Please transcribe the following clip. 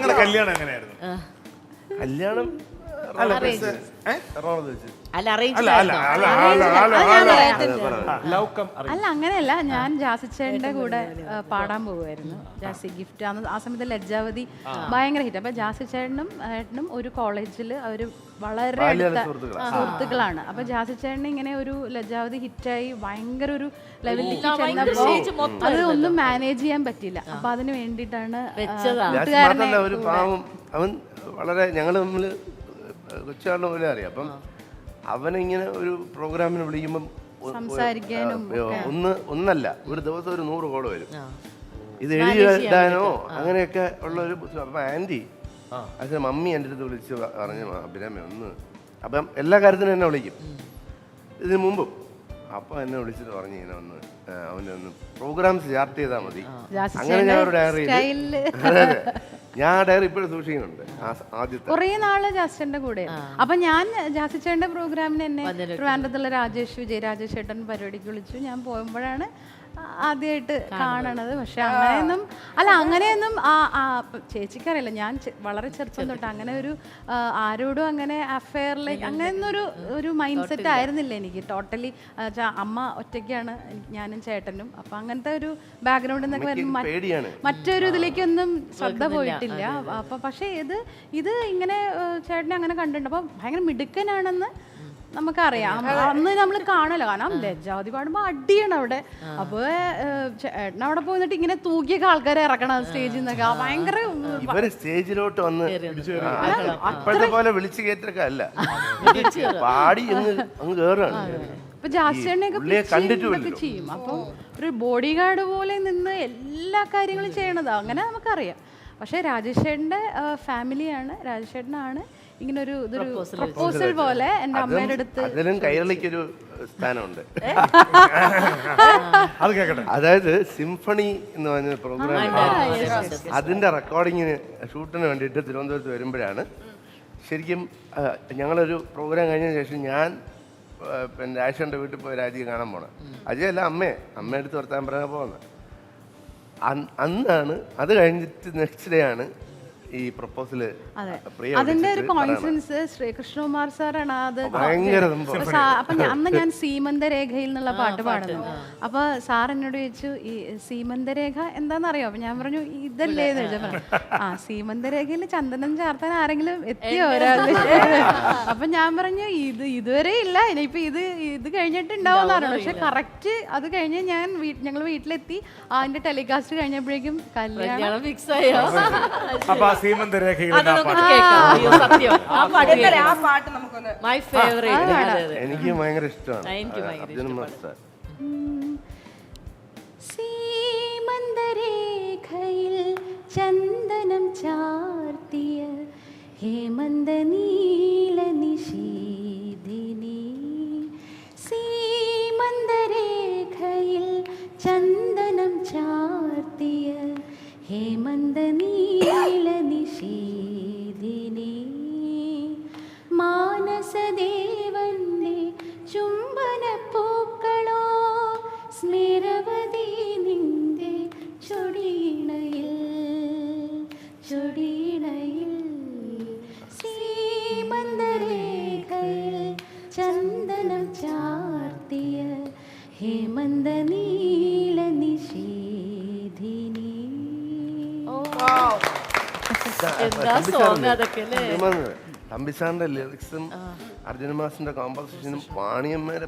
നിങ്ങളുടെ കല്യാണം എങ്ങനെയായിരുന്നു? കല്യാണം എറണാകുളത്ത് വെച്ച്. അല്ല അങ്ങനെയല്ല, ഞാൻ ജാസിച്ചേന്റെ കൂടെ പാടാൻ പോവുമായിരുന്നു. ജാസി ഗിഫ്റ്റ് ആ സമയത്ത് ലജ്ജാവതി ഭയങ്കര ഹിറ്റ്. അപ്പൊ ജാസിച്ചേട്ടനും ഏട്ടനും ഒരു കോളേജിൽ അവർ വളരെ അടുത്ത സുഹൃത്തുക്കളാണ്. അപ്പൊ ജാസിച്ചേട്ടന് ഇങ്ങനെ ഒരു ലജ്ജാവതി ഹിറ്റായി ഭയങ്കര ഒരു ലെവലിലേക്ക് ചെന്നപ്പോ അത് ഒന്നും മാനേജ് ചെയ്യാൻ പറ്റില്ല. അപ്പൊ അതിന് വേണ്ടിയിട്ടാണ് ഒരു പാവം അവൻ വളരെ ഞങ്ങൾ തമ്മിൽ കൊച്ചാളിനെ പോലെ അറിയാം. അപ്പം അവനിങ്ങനെ ഒരു പ്രോഗ്രാമിന് വിളിക്കുമ്പം ഒന്നല്ല ഒരു ദിവസം ഒരു 100 കോള് വരും. ഇത് എഴുതാനോ അങ്ങനെയൊക്കെ ഉള്ള ഒരു. അപ്പം ആൻറ്റി അതിന് മമ്മി എൻ്റെ അടുത്ത് വിളിച്ച് പറഞ്ഞു അഭിരാമ ഒന്ന്. അപ്പം എല്ലാ കാര്യത്തിനും എന്നെ വിളിക്കും ഇതിന് മുമ്പും. അപ്പം എന്നെ വിളിച്ചിട്ട് പറഞ്ഞു ഇങ്ങനെ ഒന്ന് അവനെ ഒന്ന് പ്രോഗ്രാം സ്റ്റാർട്ട് ചെയ്താൽ മതി. അങ്ങനെ ഞാൻ ഒരു ഡയറിയിൽ ഞാൻ ഡയറി ഇപ്പോഴും സൂക്ഷിക്കുന്നുണ്ട്. ആദ്യത്തെ കുറേ നാള് ജാസിച്ചേട്ടന്റെ കൂടെ. അപ്പൊ ഞാൻ ജാസിച്ചേട്ടന്റെ പ്രോഗ്രാമിന് എന്നെ ട്രിവാൻഡ്രത്തുള്ള രാജേഷ് ഏട്ടൻ പരിപാടിക്ക് വിളിച്ചു. ഞാൻ പോകുമ്പോഴാണ് ആദ്യമായിട്ട് കാണണത്. പക്ഷെ അങ്ങനെയൊന്നും ചേച്ചിക്കറിയില്ല. ഞാൻ വളരെ ചെറുപ്പം തൊട്ട് അങ്ങനെ ഒരു ആരോടും അങ്ങനെ അഫെയറിലേക്ക് അങ്ങനെയൊന്നും ഒരു മൈൻഡ് സെറ്റ് ആയിരുന്നില്ല എനിക്ക്. ടോട്ടലി അമ്മ ഒറ്റയ്ക്കാണ്, ഞാനും ചേട്ടനും. അപ്പൊ അങ്ങനത്തെ ഒരു ബാക്ക്ഗ്രൗണ്ടിൽ നിന്നൊക്കെ വരുമ്പോൾ മറ്റൊരു ഇതിലേക്കൊന്നും ശ്രദ്ധ പോയിട്ടില്ല. അപ്പൊ പക്ഷേ ഇത് ഇങ്ങനെ ചേട്ടനെ അങ്ങനെ കണ്ടിട്ടുണ്ട്. അപ്പൊ ഭയങ്കര മിടുക്കനാണെന്ന് നമുക്കറിയാം. അന്ന് നമ്മൾ കാണല്ലോ, കാരണം ലജ്ജാവതി പാടുമ്പോ അടിയാണ് അവിടെ. അപ്പൊ ചേട്ടൻ അവിടെ പോയിട്ട് ഇങ്ങനെ തൂക്കിയൊക്കെ ആൾക്കാരെ ഇറക്കണം സ്റ്റേജിൽ നിന്നൊക്കെ. ഭയങ്കര ഇവര് സ്റ്റേജിലോട്ട് വന്ന് അപ്പോഴത്തെ പോലെ വിളിച്ചു കയറ്റൊക്കെ അല്ല, പാടി അങ്ങ് കേറാണ്. ഇപ്പൊ ജാസ്തിയൊക്കെ ചെയ്യും. അപ്പൊ ഒരു ബോഡി ഗാർഡ് പോലെ നിന്ന് എല്ലാ കാര്യങ്ങളും ചെയ്യണത് അങ്ങനെ നമുക്കറിയാം. പക്ഷെ രാജേഷേട്ടന്റെ ഫാമിലിയാണ്, രാജേഷേട്ടനാണ് ഇങ്ങനെ ഒരു പ്രപ്പോസൽ പോലെ എൻ്റെ അമ്മയുടെ അടുത്ത്. അതിലും കൈരളിക്കൊരു സ്ഥാനമുണ്ട്. അതായത് സിംഫണി എന്ന് പറഞ്ഞ പ്രോഗ്രാം, അതിന്റെ റെക്കോർഡിങ്ങിന് ഷൂട്ടിന് വേണ്ടിയിട്ട് തിരുവനന്തപുരത്ത് വരുമ്പോഴാണ് ശരിക്കും ഞങ്ങളൊരു പ്രോഗ്രാം കഴിഞ്ഞ ശേഷം ഞാൻ പിന്നെ രാജേഷൻ്റെ വീട്ടിൽ പോയി രാജിയെ കാണാൻ പോണം. അജയല്ല അമ്മയുടെ അടുത്ത് വർത്താൻ പറയാൻ പോകുന്നത്. അന്നാണ്. അത് കഴിഞ്ഞിട്ട് നെക്സ്റ്റ് ഡേ ആണ് ഈ പ്രപ്പോസല്. അതിന്റെ ഒരു കോൺഫിഡൻസ് ശ്രീകൃഷ്ണകുമാർ സാറാണ് അത്. അപ്പൊ അന്ന് ഞാൻ സീമന്തരേഖയിൽ എന്നുള്ള പാട്ട് പാടുന്നു. അപ്പൊ സാർ എന്നോട് ചോദിച്ചു ഈ സീമന്തരേഖ എന്താണെന്നറിയോ? അപ്പൊ ഞാൻ പറഞ്ഞു ഇതല്ലേ എന്ന് ചോദിച്ചു. സീമന്തരേഖയിൽ ചന്ദനം ചാർത്താൻ ആരെങ്കിലും എത്തിയോ ഒരാള്? അപ്പൊ ഞാൻ പറഞ്ഞു ഇതുവരെ ഇല്ല, ഇനിയിപ്പൊ ഇത് കഴിഞ്ഞിട്ടുണ്ടാവും പറഞ്ഞു. പക്ഷെ കറക്റ്റ് അത് കഴിഞ്ഞ് ഞങ്ങൾ വീട്ടിലെത്തി. അതിന്റെ ടെലികാസ്റ്റ് കഴിഞ്ഞപ്പോഴേക്കും കല്യാണം ഫിക്സ് ആയോ. എനിക്ക് ഭയങ്കര ഇഷ്ടമാണ്. സീമന്തരേഖയിൽ ചന്ദനം ചാർത്തിയ ഹേമന്ത നീല നിശീദിനി. സീമന്തരേഖയിൽ ചന്ദനം ചാർത്തിയ ഹേമന്ത നീല നിശീദിനി. മാനസദേവന്റെ ചുംബനപ്പൂക്കളോ സ്മരവതി നിന്റെ ചൊടിയിണയിൽ സീമന്തരേഖയിൽ ചന്ദനം ചാർത്തിയ ഹേമന്ത നീല നിശീദിനി. തമ്പിസാറിന്റെ ലിറിക്സും അർജുന മാസിന്റെ കോമ്പോസിഷനും വാണിയമ്മയുടെ